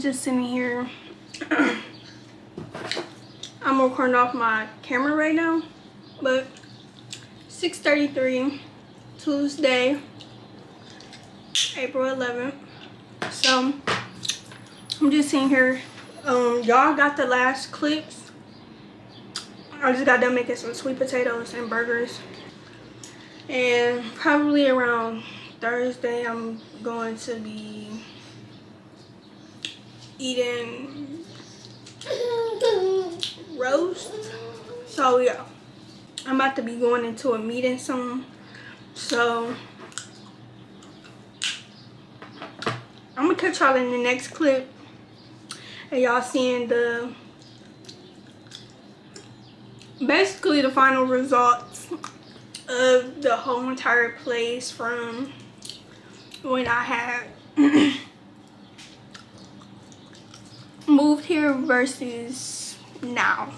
just sitting here. I'm recording off my camera right now, but 6:33, Tuesday, April 11th. So I'm just sitting here. Y'all got the last clips. I just got done making some sweet potatoes and burgers, and probably around Thursday I'm going to be eating roast. So yeah, I'm about to be going into a meeting soon, so I'm gonna catch y'all in the next clip and y'all seeing basically the final results of the whole entire place from when I had moved here versus now.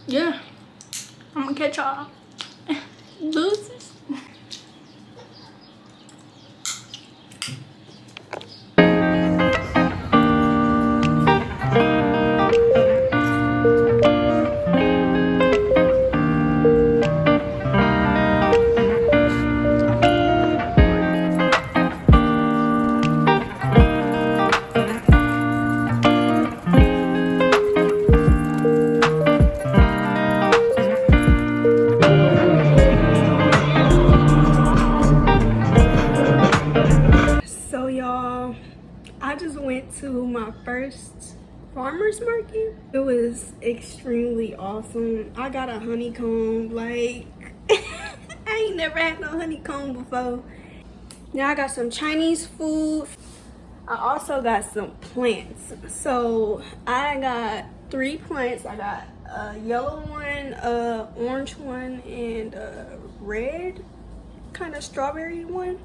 Yeah, I'm gonna catch y'all. Losers. So y'all, I just went to my first farmer's market. It was extremely awesome. I got a honeycomb, like I ain't never had no honeycomb before. Now I got some Chinese food. I also got some plants. So I got 3 plants. I got a yellow one, a orange one, and a red kind of strawberry one.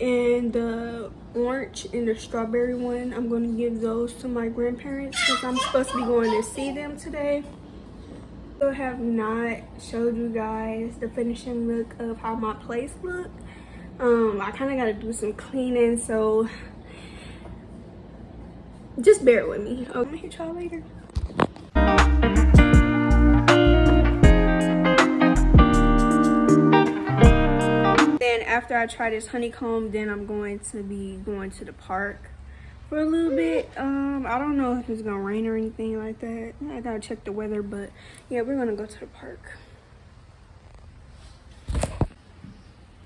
And the orange and the strawberry one, I'm going to give those to my grandparents because I'm supposed to be going to see them today. I have not showed you guys the finishing look of how my place look. I kind of got to do some cleaning, so just bear with me. I'm gonna hit y'all later. Then after I try this honeycomb, then I'm going to be going to the park for a little bit. I don't know if it's gonna rain or anything like that. I gotta check the weather, but yeah, we're gonna go to the park.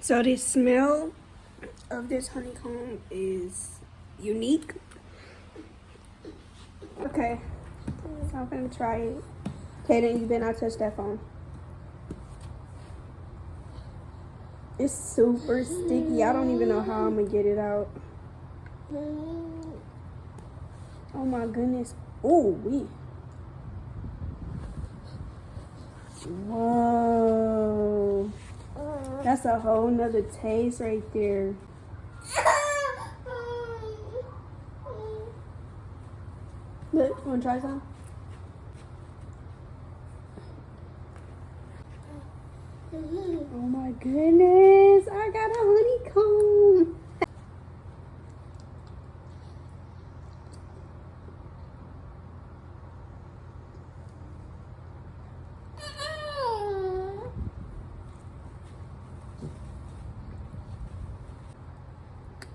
So the smell of this honeycomb is unique. Okay, so I'm gonna try it. Kaden, you better not touch that phone. It's super sticky. I don't even know how I'm gonna get it out. Oh my goodness. Oh, whoa. That's a whole nother taste right there. Look, you wanna try some? Oh my goodness, I got a honeycomb.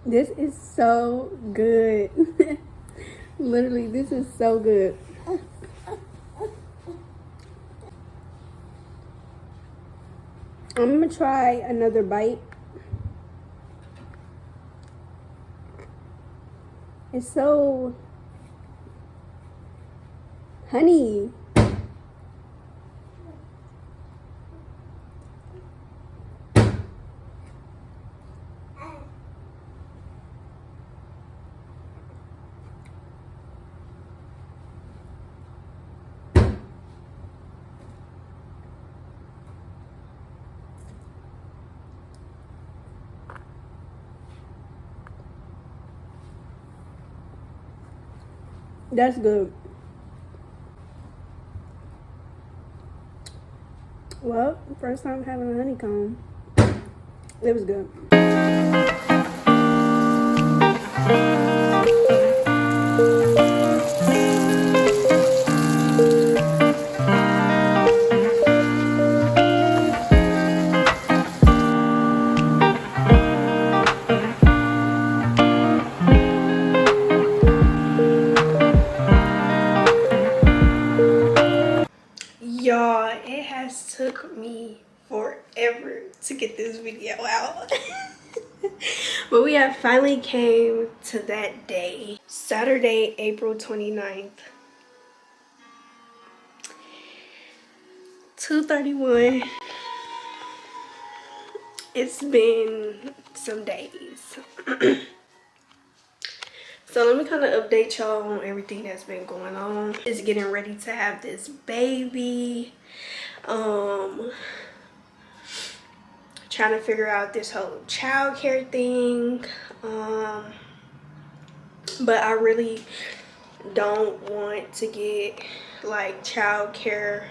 This is so good. Literally, this is so good. I'm gonna try another bite. It's so honey. That's good. Well, first time having a honeycomb. It was good. Y'all, it has took me forever to get this video out. But we have finally came to that day. Saturday, April 29th. 2:31. It's been some days. So let me kind of update y'all on everything that's been going on. It's getting ready to have this baby. Trying to figure out this whole childcare thing. But I really don't want to get like childcare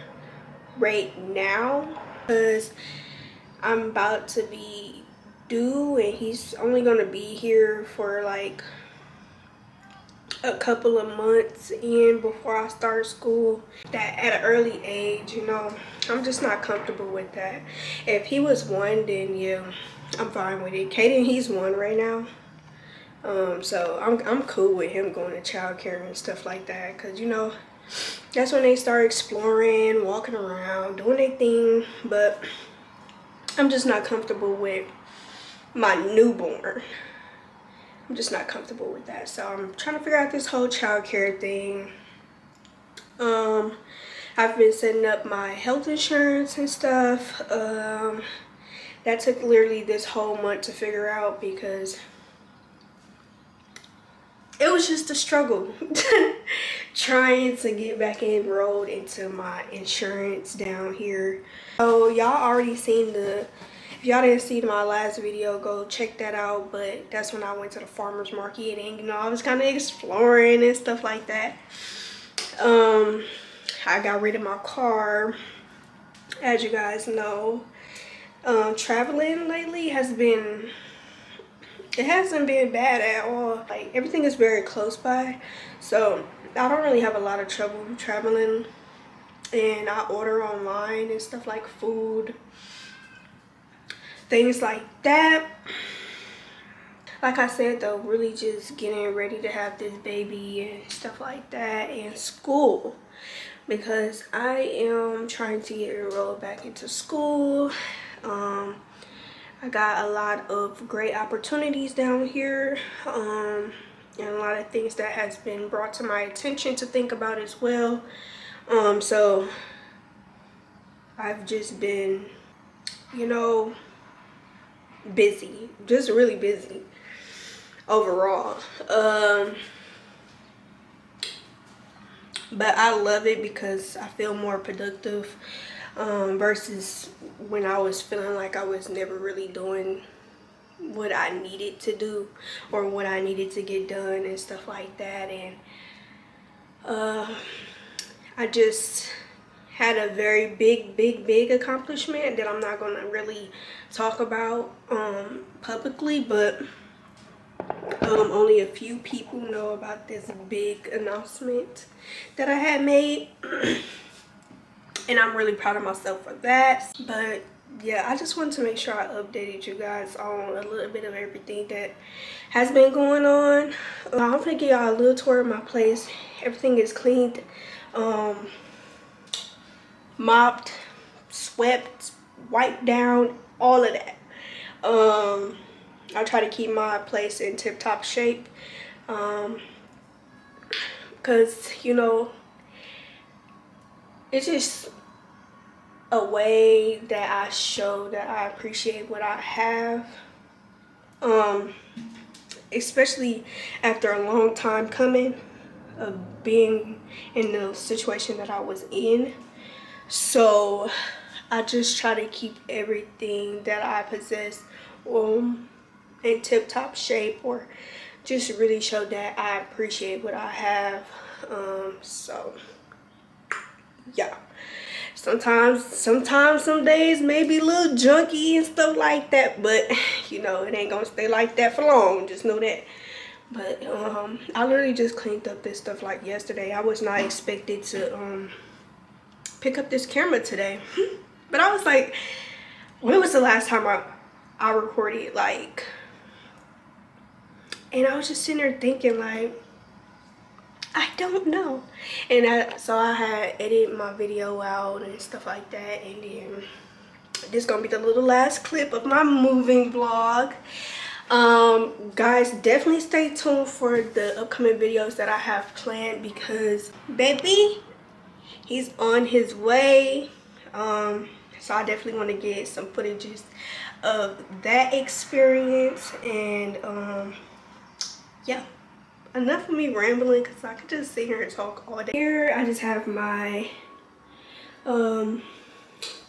right now because I'm about to be due and he's only gonna be here for like a couple of months in before I start school. That at an early age, you know, I'm just not comfortable with that. If he was 1, then yeah, I'm fine with it. Kaden, he's 1 right now. So I'm cool with him going to childcare and stuff like that, because you know that's when they start exploring, walking around, doing their thing. But I'm just not comfortable with my newborn. I'm just not comfortable with that. So I'm trying to figure out this whole childcare thing. I've been setting up my health insurance and stuff. That took literally this whole month to figure out because it was just a struggle trying to get back enrolled into my insurance down here. So y'all already seen if y'all didn't see my last video, go check that out. But that's when I went to the farmer's market and you know I was kind of exploring and stuff like that. I got rid of my car, as you guys know. Traveling lately hasn't been bad at all. Like everything is very close by, so I don't really have a lot of trouble traveling, and I order online and stuff like food, things like that. Like I said though, really just getting ready to have this baby and stuff like that, and school, because I am trying to get enrolled back into school. I got a lot of great opportunities down here, and a lot of things that has been brought to my attention to think about as well. So I've just been, you know, busy, just really busy overall. But I love it because I feel more productive versus when I was feeling like I was never really doing what I needed to do or what I needed to get done and stuff like that. And I just had a very big accomplishment that I'm not going to really talk about publicly, but only a few people know about this big announcement that I had made. And I'm really proud of myself for that. But yeah, I just wanted to make sure I updated you guys on a little bit of everything that has been going on. I'm gonna give y'all a little tour of my place. Everything is cleaned, mopped, swept, wiped down, all of that. I try to keep my place in tip-top shape, because you know, it's just a way that I show that I appreciate what I have, especially after a long time coming of being in the situation that I was in. So I just try to keep everything that I possess in tip-top shape, or just really show that I appreciate what I have. So yeah, sometimes some days may be a little junky and stuff like that, but you know, it ain't gonna stay like that for long, just know that. But I literally just cleaned up this stuff like yesterday. I was not expected to pick up this camera today. But I was like, when was the last time I recorded? Like, and I was just sitting there thinking like, I don't know. And so I had edited my video out and stuff like that. And then this is gonna be the little last clip of my moving vlog. Guys, definitely stay tuned for the upcoming videos that I have planned, because baby, he's on his way. So I definitely want to get some footages of that experience. And yeah, enough of me rambling, because I could just sit here and talk all day. Here I just have my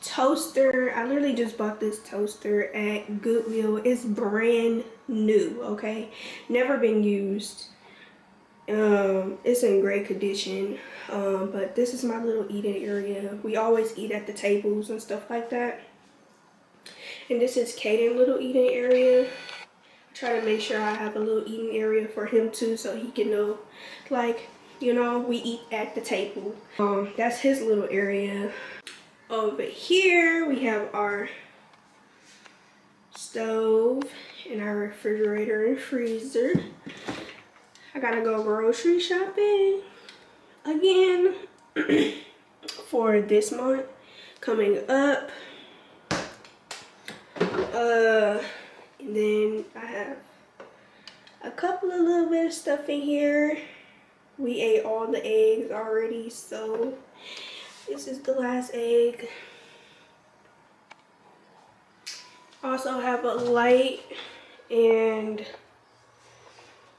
toaster. I literally just bought this toaster at Goodwill. It's brand new, okay, never been used. It's in great condition. But this is my little eating area. We always eat at the tables and stuff like that. And this is Caden's little eating area. I try to make sure I have a little eating area for him too, so he can know, like, you know, we eat at the table. That's his little area. Over here we have our stove and our refrigerator and freezer. I gotta go grocery shopping again for this month coming up. And then I have a couple of little bit of stuff in here. We ate all the eggs already, so this is the last egg. Also have a light and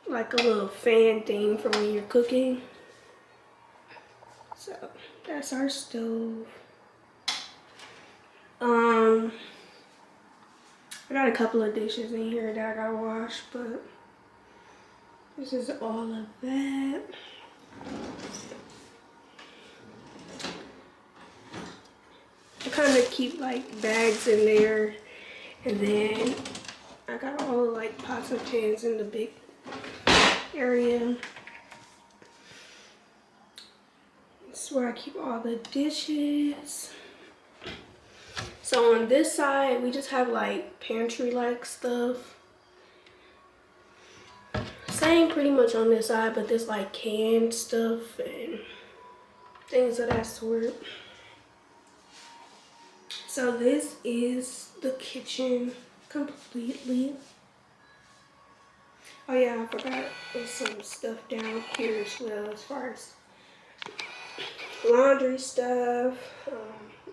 like a little fan thing for when you're cooking. So that's our stove. I got a couple of dishes in here that I gotta wash, but this is all of that. I kind of keep like bags in there, and then I got all like pots and pans in the big area. This is where I keep all the dishes. So on this side, we just have like pantry-like stuff. Same pretty much on this side, but there's like canned stuff and things of that sort. So this is the kitchen completely. Oh yeah, I forgot there's some stuff down here as well, as far as laundry stuff,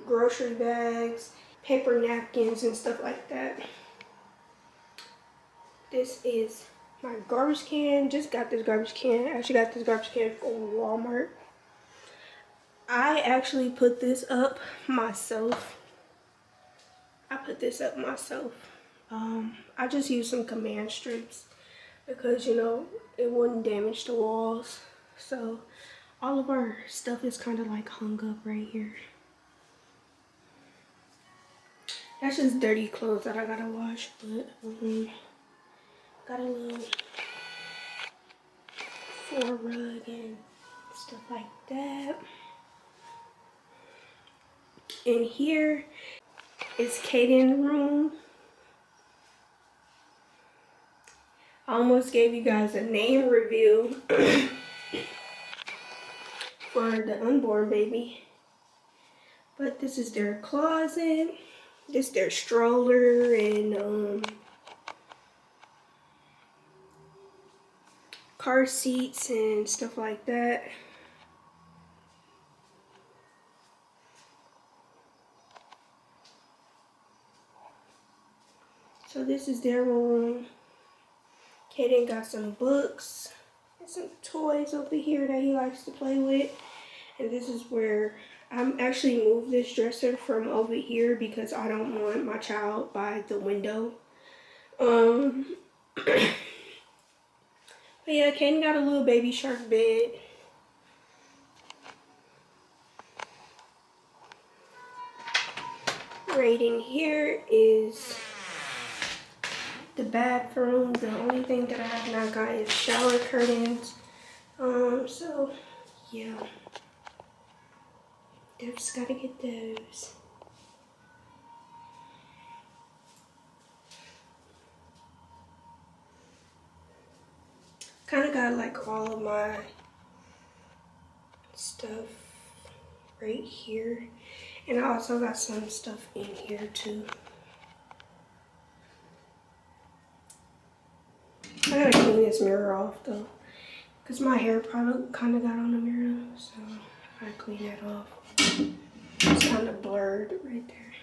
grocery bags, paper napkins and stuff like that. This is my garbage can. Just got this garbage can. I actually got this garbage can from Walmart. I actually put this up myself. I just used some command strips because, you know, it wouldn't damage the walls. So all of our stuff is kind of like hung up right here. That's just dirty clothes that I gotta wash, but got a little floor rug and stuff like that. In here is Caden's room. I almost gave you guys a name reveal for the unborn baby. But this is their closet. This is their stroller and car seats and stuff like that. So this is their room. Caden got some books and some toys over here that he likes to play with. And this is where I'm actually moved this dresser from over here because I don't want my child by the window. But yeah, Caden got a little baby shark bed. Right in here is the bathroom. The only thing that I have not got is shower curtains. So yeah, just gotta get those. Kind of got like all of my stuff right here, and I also got some stuff in here too. I gotta clean this mirror off though, because my hair product kind of got on the mirror, so I gotta clean that off. It's kind of blurred right there.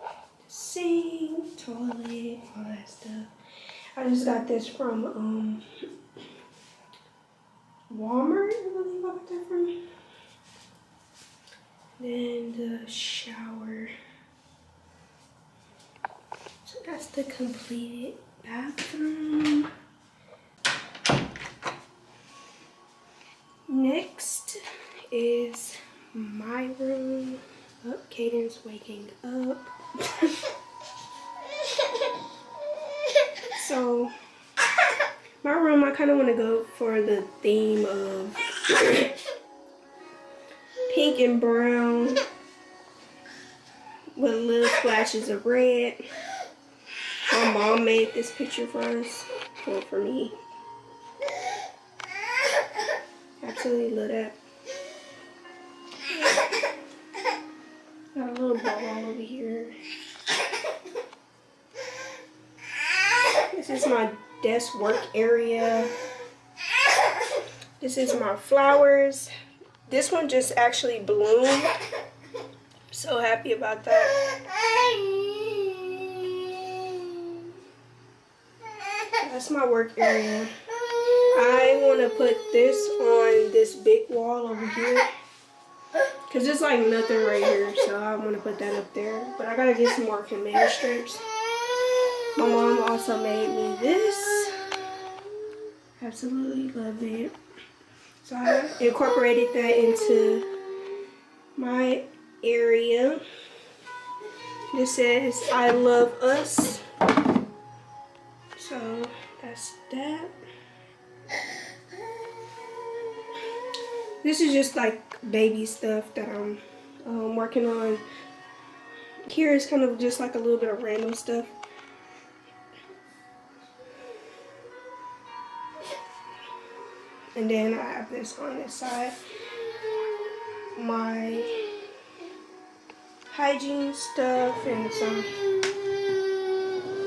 The sink, toilet, all that stuff. I just got this from Walmart, I believe I got that from. Then the shower. So that's the completed bathroom. Next is my room. Oh, Caden's waking up. So my room, I kind of want to go for the theme of pink and brown with little flashes of red. My mom made this picture for us, or for me. Absolutely love that. Got a little ball over here. This is my desk work area. This is my flowers. This one just actually bloomed. So happy about that. That's my work area. I want to put this on this big wall over here, because there's like nothing right here, so I want to put that up there. But I gotta get some more command strips. My mom also made me this. Absolutely love it. So I incorporated that into my area. This says I love us. So that's that. This is just like baby stuff that I'm working on. Here is kind of just like a little bit of random stuff. And then I have this on this side. My hygiene stuff and some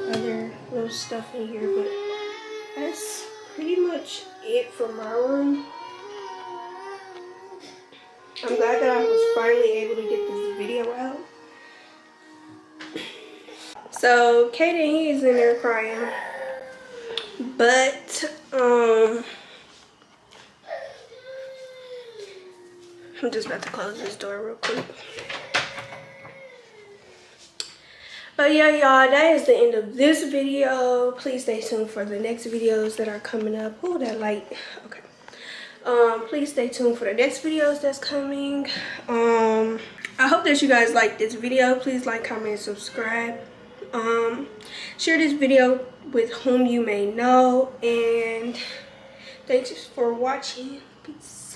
other little stuff in here, but that's pretty much it for my room. I'm glad that I was finally able to get this video out. So Kaden, he's in there crying, but I'm just about to close this door real quick. But yeah, y'all, that is the end of this video. Please stay tuned for the next videos that are coming up. Oh, that light. Okay. Please stay tuned for the next videos that's coming. I hope that you guys like this video. Please like, comment, and subscribe. Share this video with whom you may know. And thanks for watching. Peace.